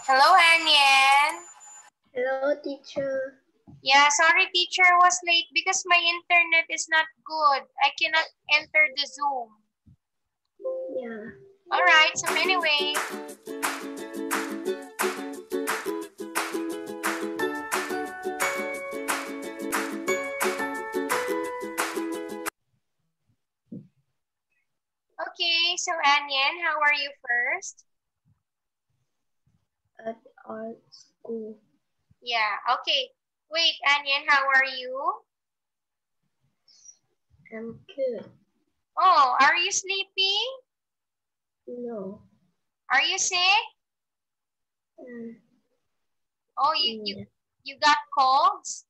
Hello, Anyan. Hello, teacher. Yeah, sorry, teacher, I was late because my internet is not good. I cannot enter the Zoom. Yeah. All right, so anyway. Okay, so Anyan, how are you first? At our school. Yeah, okay. Wait, Anyan, how are you? I'm good. Oh, are you sleepy? No. Are you sick? Oh, Yeah. you got colds?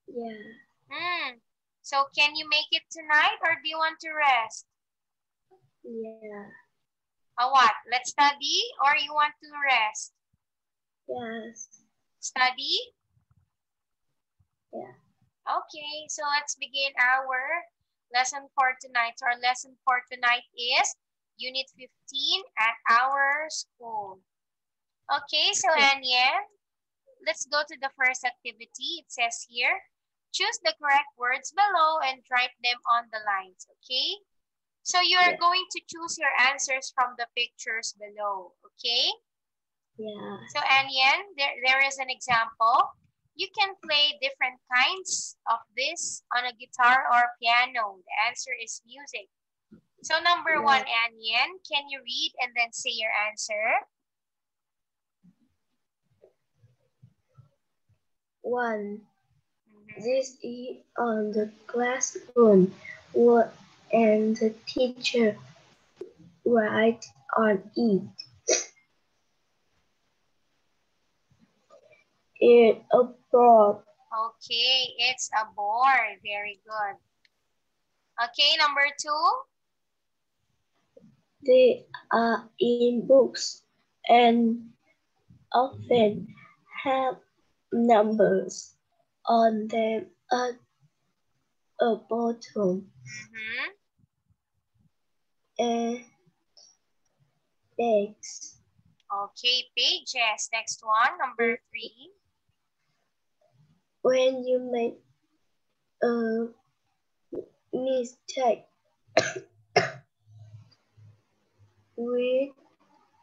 Yeah. So can you make it tonight or do you want to rest? Yeah. What? Let's study or you want to rest? Yes. Study? Yeah. Okay, so let's begin our lesson for tonight. So our lesson for tonight is Unit 15 at our school. Okay, so Anyan, let's go to the first activity. It says here, choose the correct words below and write them on the lines, okay? So you are going to choose your answers from the pictures below, okay? Yeah. So Anyan, there is an example. You can play different kinds of this on a guitar or piano. The answer is music. So number one, Anyan, can you read and then say your answer? 1. This is on the classroom. What and the teacher write on it. It's a board. Okay, it's a board. Very good. Okay, number two. They are in books and often have numbers on them at a bottom. And eggs. Okay, pages. Next one, number three. When you make a mistake with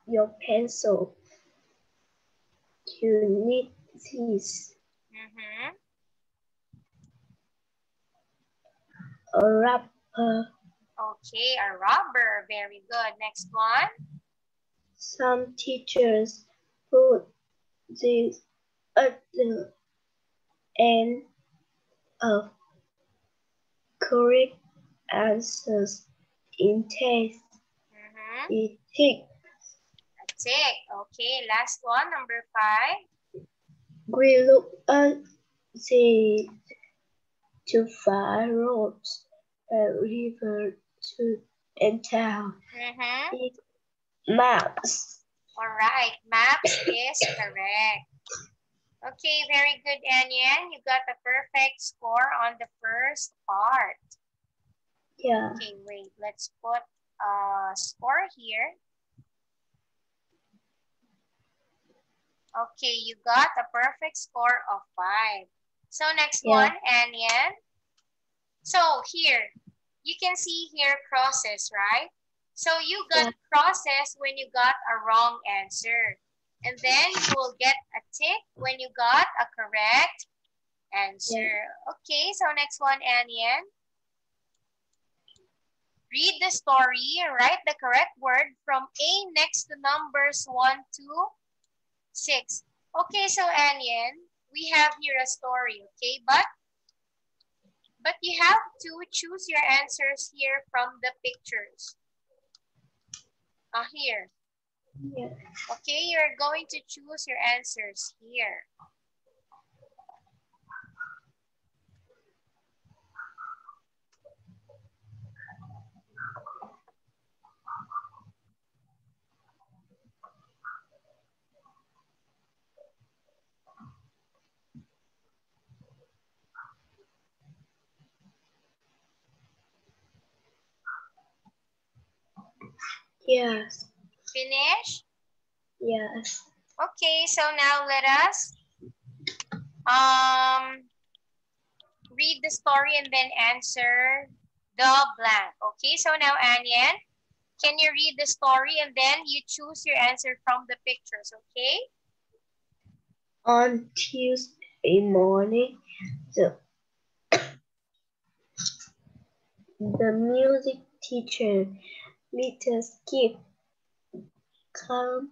your pencil, you need this. A rubber. Okay, a rubber. Very good. Next one. Some teachers put this at the end of correct answers in tests. It tick. A tick. Okay, last one, number five. We look at the to find roads, a river to and town. It maps. All right, maps is correct. Okay, very good, Anyan. You got a perfect score on the first part. Yeah. Okay, wait. Let's put a score here. Okay, you got a perfect score of 5. So next one, Anyan. So here, you can see here crosses, right? So you got crosses when you got a wrong answer. And then you will get a tick when you got a correct answer. Okay, so next one, Anyan. Read the story, write the correct word from A next to numbers 1 to 6. Okay, so Anyan, we have here a story, okay? But you have to choose your answers here from the pictures. Here. Yeah. Okay, you're going to choose your answers here. Yes. Finish? Yes. Okay, so now let us read the story and then answer the blank. Okay, so now Anyan, can you read the story and then you choose your answer from the pictures, okay? On Tuesday morning, the, the music teacher, Mr. Skip, came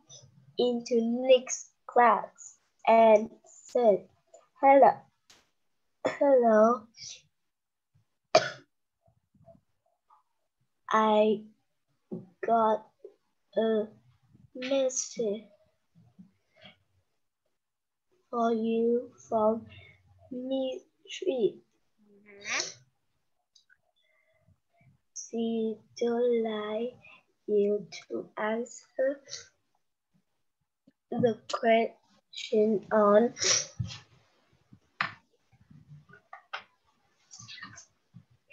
into Nick's class and said, "Hello, hello, I got a message for you from Miss Sweet. She would like you to answer the question on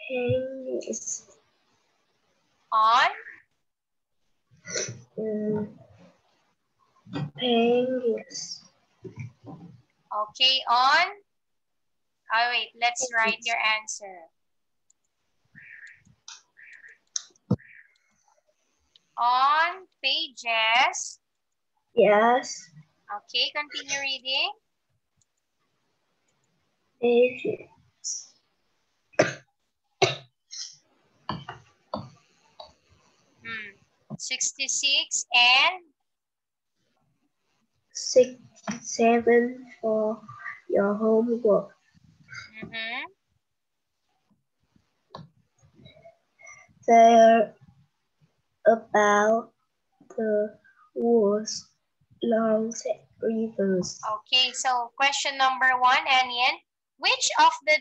pennies. On? Pennies. Okay, on? Oh, wait, let's write your answer. On pages. Yes. Okay, continue reading. Pages. 66 and 67 for your homework. They're about the world's longest rivers. Okay, so question number 1, Anyan. Which of the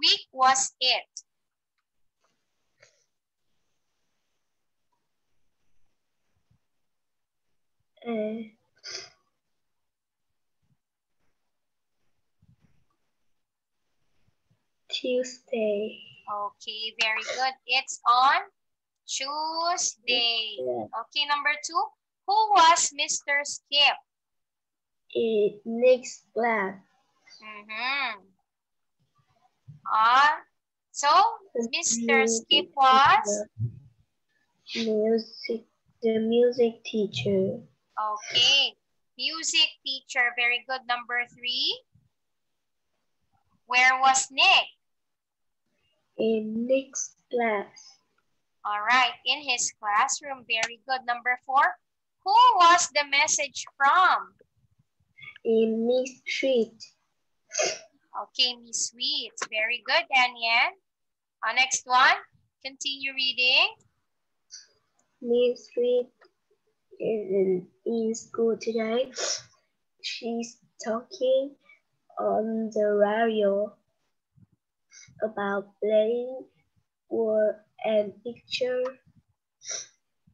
week was it? Tuesday. Okay, very good. It's on Tuesday. Okay, number 2. Who was Mr. Skip? Next class. So Mr. Skip was? The music teacher. Okay, music teacher. Very good. Number 3. Where was Nick? In Nick's class. All right, in his classroom. Very good. Number 4. Who was the message from? In Miss Sweet. Okay, Miss Sweet. Very good, Anyan. Next one. Continue reading. Miss Sweet isn't in school today. She's talking on the radio about playing word and picture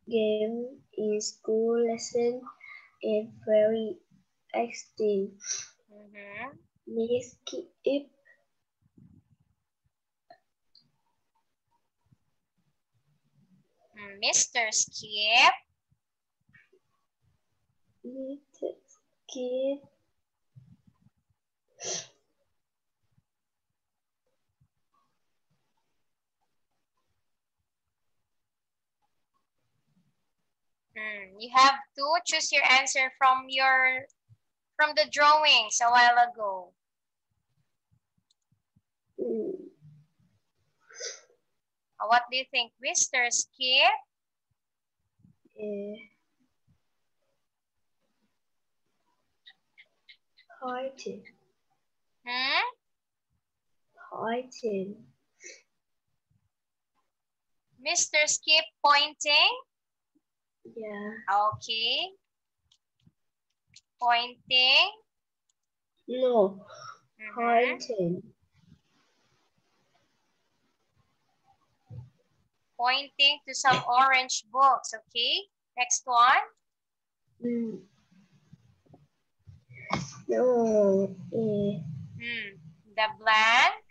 game in school lesson and very exciting. Miss Skip Mr. Skip. Mr. Skip You have to choose your answer from the drawings a while ago. What do you think, Mr. Skip? Pointing. Mr. Skip pointing? Yeah. Okay. Pointing? No. Pointing. Pointing to some orange books, okay? Next one. No. The blank.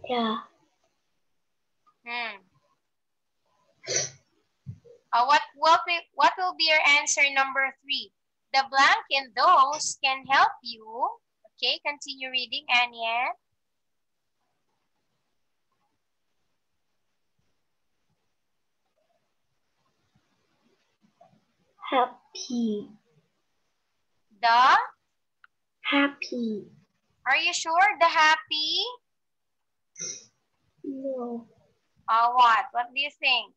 Yeah. What will be your answer number 3? The blank in those can help you. Okay, continue reading, Anya. Happy. The? Happy. Are you sure? The happy? No. What? What do you think?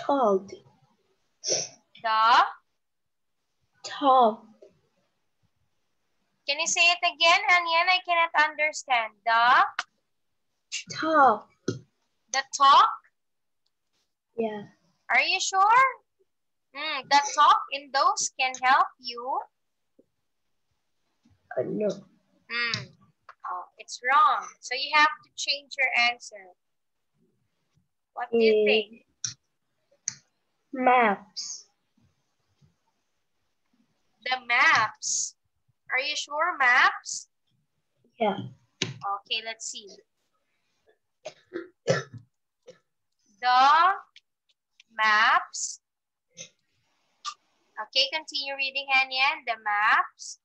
Told. The? Told. Can you say it again, Anya? I cannot understand. The? Talk. The talk? Yeah. Are you sure? The talk in those can help you. No. Oh, it's wrong. So you have to change your answer. What do you think? Maps. The maps. Are you sure, maps? Yeah. Okay, let's see. The maps. Okay, continue reading, Hanyan. The maps.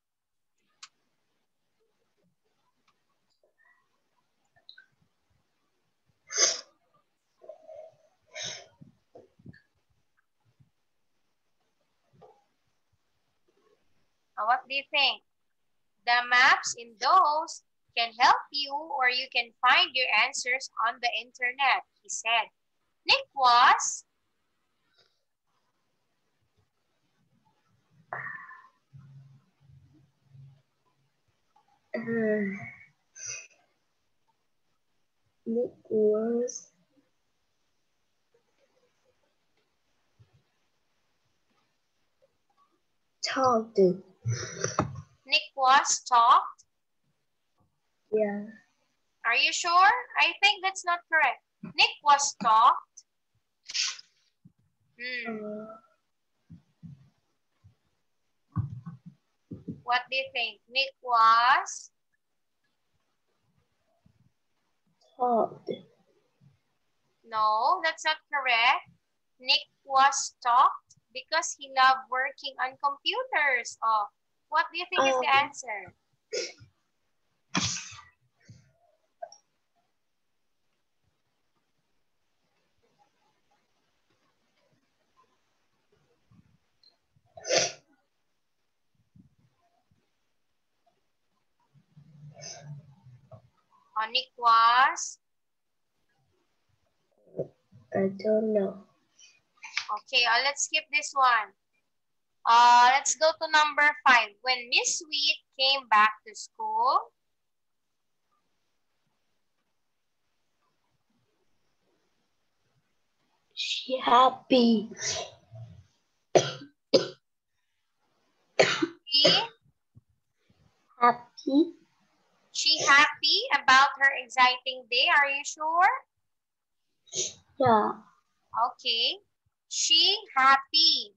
What do you think? The maps in those can help you, or you can find your answers on the internet, he said. Nick was? Nick was talked. Nick was talked? Yeah. Are you sure? I think that's not correct. Nick was talked. What do you think? Nick was? Talked. No, that's not correct. Nick was talked because he loved working on computers. Oh, what do you think is the answer? Nick was? I don't know. Okay, let's skip this one. Let's go to number 5. When Miss Sweet came back to school, she happy. Happy. She happy about her exciting day. Are you sure? Yeah. Okay. She happy.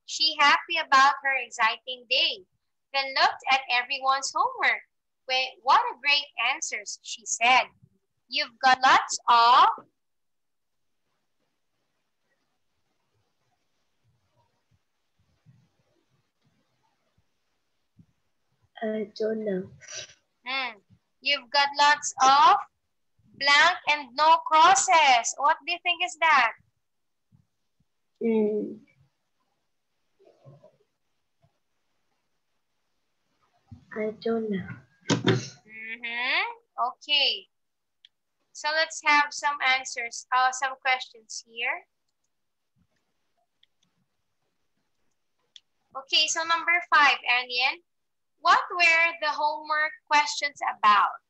She happy about her exciting day. Then looked at everyone's homework. Wait, what a great answers, she said. You've got lots of... I don't know. You've got lots of blank and no crosses. What do you think is that? I don't know. Okay. So let's have some answers, some questions here. Okay, so number 5, Anian. What were the homework questions about?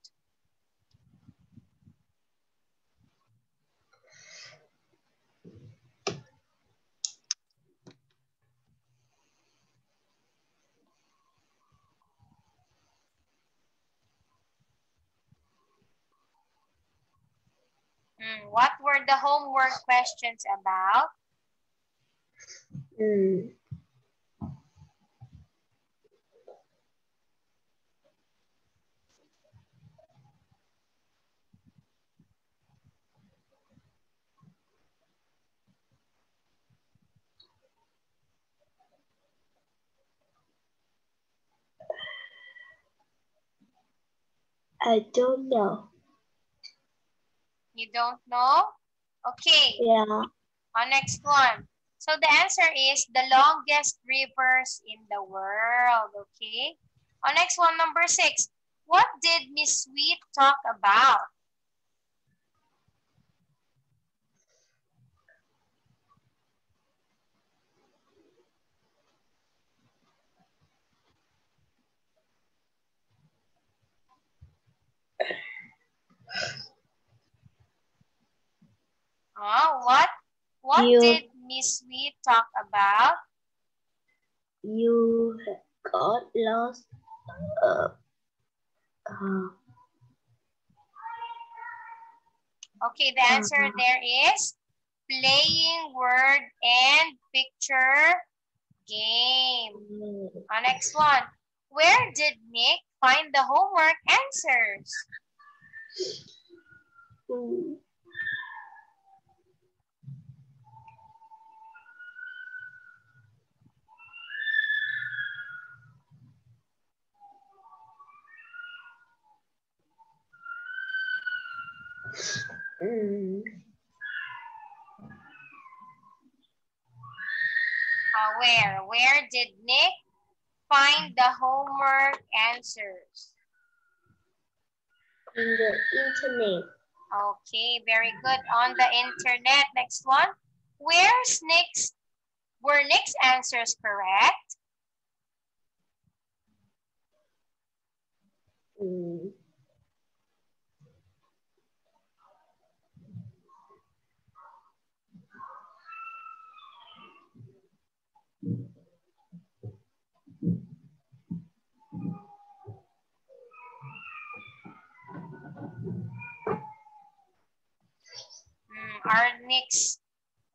What were the homework questions about? I don't know. You don't know? Okay. Yeah. Next one. So the answer is the longest rivers in the world. Okay. Next one, number 6. What did Miss Sweet talk about? What did Miss Sweet talk about? You got lost. Okay, the answer there is playing word and picture game. Next one. Where did Nick find the homework answers? Where did Nick find the homework answers? In the internet. Okay, very good. On the internet. Next one. Were Nick's answers correct?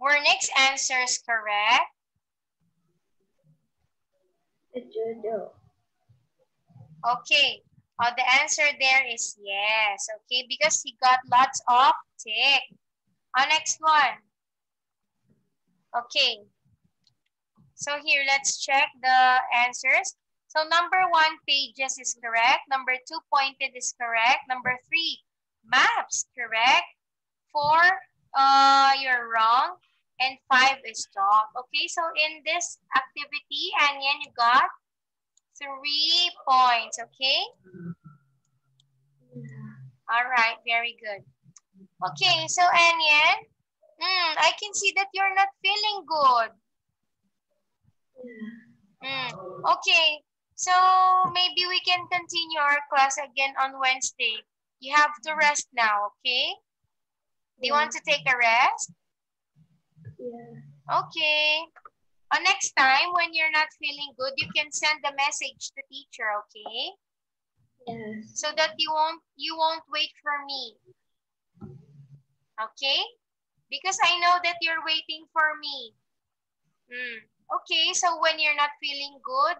Were Nick's answers correct? I don't know. Okay. The answer there is yes. Okay, because he got lots of tick. Next one. Okay. So here, let's check the answers. So number 1, pages is correct. Number 2, pointed is correct. Number 3, maps, correct. 4, you're wrong. And 5 is talk. Okay, so in this activity, Anyan, you got 3 points, okay? All right, very good. Okay, so Anyan, I can see that you're not feeling good. Okay, so maybe we can continue our class again on Wednesday. You have to rest now, okay? Do you want to take a rest? Yeah. Okay. Next time, when you're not feeling good, you can send a message to teacher, okay? Yes. So that you won't wait for me. Okay? Because I know that you're waiting for me. Okay, so when you're not feeling good,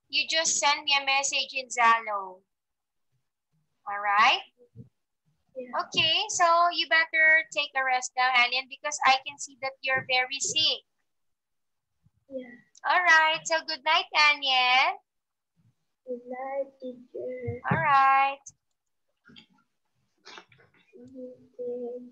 you just send me a message in Zalo. All right? Yeah. Okay, so you better take a rest now, Anyan, because I can see that you're very sick. Yeah. All right, so good night, Anyan. Good night, teacher. All right. Okay.